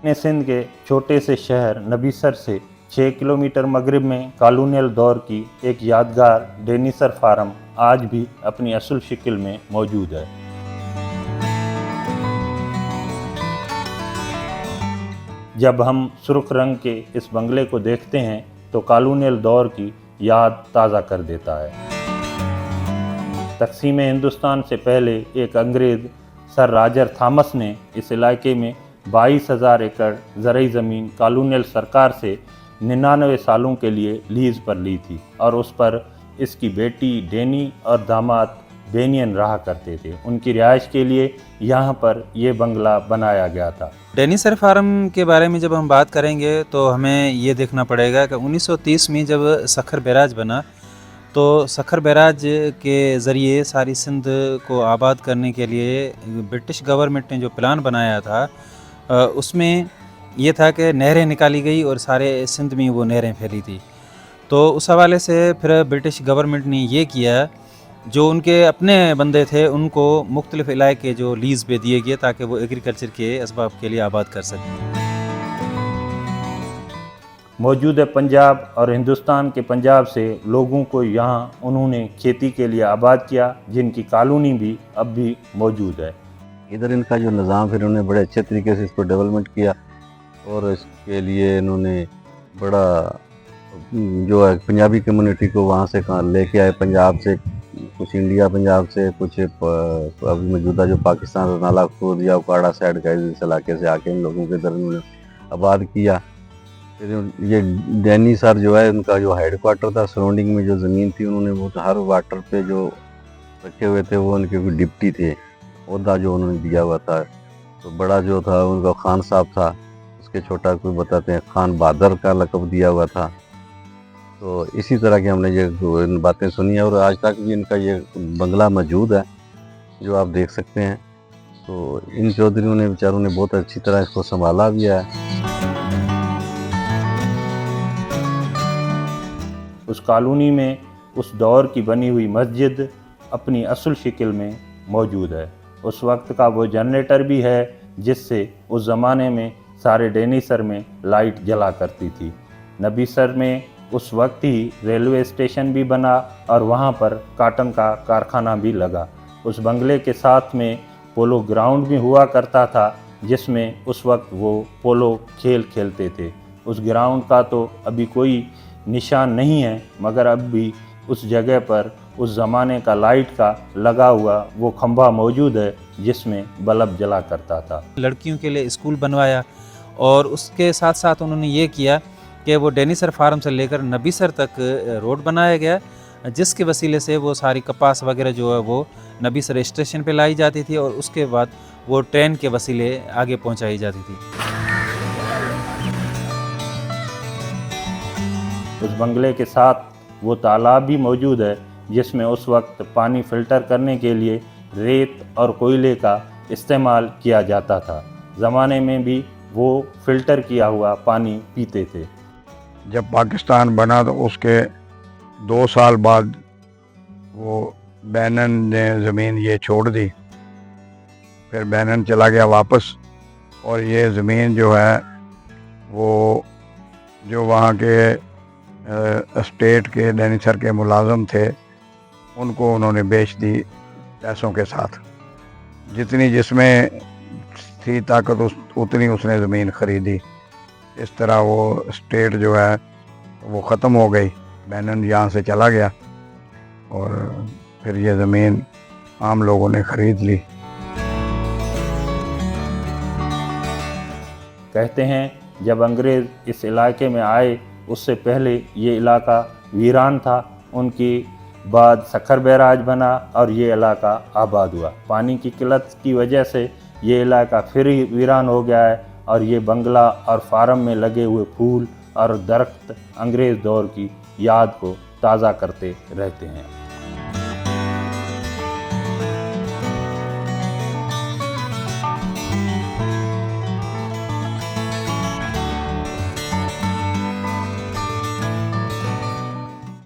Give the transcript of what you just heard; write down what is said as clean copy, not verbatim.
ने सिंध के छोटे से शहर नबीसर से 6 किलोमीटर मगरिब में कॉलोनियल दौर की एक यादगार डेनिसर फार्म आज भी अपनी असल शक्ल में मौजूद है। जब हम सुर्ख रंग के इस बंगले को देखते हैं तो कॉलोनियल दौर की याद ताज़ा कर देता है। तकसीम हिंदुस्तान से पहले एक अंग्रेज़ सर रॉजर थॉमस ने इस इलाके में 22,000 एकड़ ज़रई ज़मीन कॉलोनियल सरकार से 99 सालों के लिए लीज़ पर ली थी और उस पर इसकी बेटी डेनी और दामाद बेनियन रहा करते थे। उनकी रिहाइश के लिए यहाँ पर यह बंगला बनाया गया था। डेनिसर फार्म के बारे में जब हम बात करेंगे तो हमें ये देखना पड़ेगा कि 1930 में जब सखर बैराज बना तो सखर बैराज के ज़रिए सारी सिंध को आबाद करने के लिए ब्रिटिश गवर्नमेंट ने जो प्लान बनाया था उसमें ये था कि नहरें निकाली गई और सारे सिंध में वो नहरें फैली थी। तो उस हवाले से फिर ब्रिटिश गवर्नमेंट ने ये किया, जो उनके अपने बंदे थे उनको मुख्तलिफ इलाके जो लीज़ पे दिए गए ताकि वो एग्रीकल्चर के असबाब के लिए आबाद कर सकें। मौजूदा पंजाब और हिंदुस्तान के पंजाब से लोगों को यहाँ उन्होंने खेती के लिए आबाद किया, जिनकी कॉलोनी भी अब भी मौजूद है। इधर इनका जो निज़ाम फिर उन्होंने बड़े अच्छे तरीके से इसको डेवलपमेंट किया और इसके लिए इन्होंने बड़ा जो है पंजाबी कम्युनिटी को वहाँ से कहाँ लेके आए, पंजाब से कुछ इंडिया पंजाब से कुछ अभी मौजूदा जो पाकिस्तान रनाला खुद या उकाड़ा साइड का इस इलाके से आके इन लोगों के इधर उन्होंने आबाद किया। फिर ये डेनिसर जो है उनका जो हेडक्वार्टर था, सराउंडिंग में जो ज़मीन थी उन्होंने वो हर वाटर पे जो रखे हुए थे वो उनके कोई डिप्टी थे, ओहदा जो उन्होंने दिया हुआ था। तो बड़ा जो था उनका खान साहब था, उसके छोटा कोई बताते हैं खान बहादुर का लक़ब दिया हुआ था। तो इसी तरह की हमने ये इन बातें सुनी है और आज तक भी इनका ये बंगला मौजूद है जो आप देख सकते हैं। तो इन चौधरियों ने बेचारों ने बहुत अच्छी तरह इसको संभाला भी है। उस कॉलोनी में उस दौर की बनी हुई मस्जिद अपनी असल शक्ल में मौजूद है। उस वक्त का वो जनरेटर भी है जिससे उस ज़माने में सारे डेनिसर में लाइट जला करती थी। नबीसर में उस वक्त ही रेलवे स्टेशन भी बना और वहाँ पर काटन का कारखाना भी लगा। उस बंगले के साथ में पोलो ग्राउंड भी हुआ करता था जिसमें उस वक्त वो पोलो खेल खेलते थे। उस ग्राउंड का तो अभी कोई निशान नहीं है, मगर अब भी उस जगह पर उस ज़माने का लाइट का लगा हुआ वो खंभा मौजूद है जिसमें बल्ब जला करता था। लड़कियों के लिए स्कूल बनवाया और उसके साथ साथ उन्होंने ये किया कि वो डेनिसर फार्म से लेकर नबीसर तक रोड बनाया गया, जिसके वसीले से वो सारी कपास वगैरह जो है वो नबीसर स्टेशन पे लाई जाती थी और उसके बाद वो ट्रेन के वसीले आगे पहुंचाई जाती थी। उस बंगले के साथ वो तालाब भी मौजूद है जिसमें उस वक्त पानी फ़िल्टर करने के लिए रेत और कोयले का इस्तेमाल किया जाता था। ज़माने में भी वो फ़िल्टर किया हुआ पानी पीते थे। जब पाकिस्तान बना तो उसके 2 साल बाद वो बैनन ने ज़मीन ये छोड़ दी, फिर बैनन चला गया वापस और ये ज़मीन जो है वो जो वहाँ के स्टेट के डेनिसर के मुलाजम थे उनको उन्होंने बेच दी पैसों के साथ। जितनी जिसमें थी ताकत उतनी उसने ज़मीन ख़रीदी। इस तरह वो स्टेट जो है वो ख़त्म हो गई, बैनन यहाँ से चला गया और फिर ये ज़मीन आम लोगों ने ख़रीद ली। कहते हैं जब अंग्रेज़ इस इलाके में आए उससे पहले ये इलाका वीरान था, उनकी बाद सखर बैराज बना और ये इलाका आबाद हुआ। पानी की किल्लत की वजह से ये इलाका फिर ही वीरान हो गया है और ये बंगला और फार्म में लगे हुए फूल और दरख्त अंग्रेज़ दौर की याद को ताज़ा करते रहते हैं।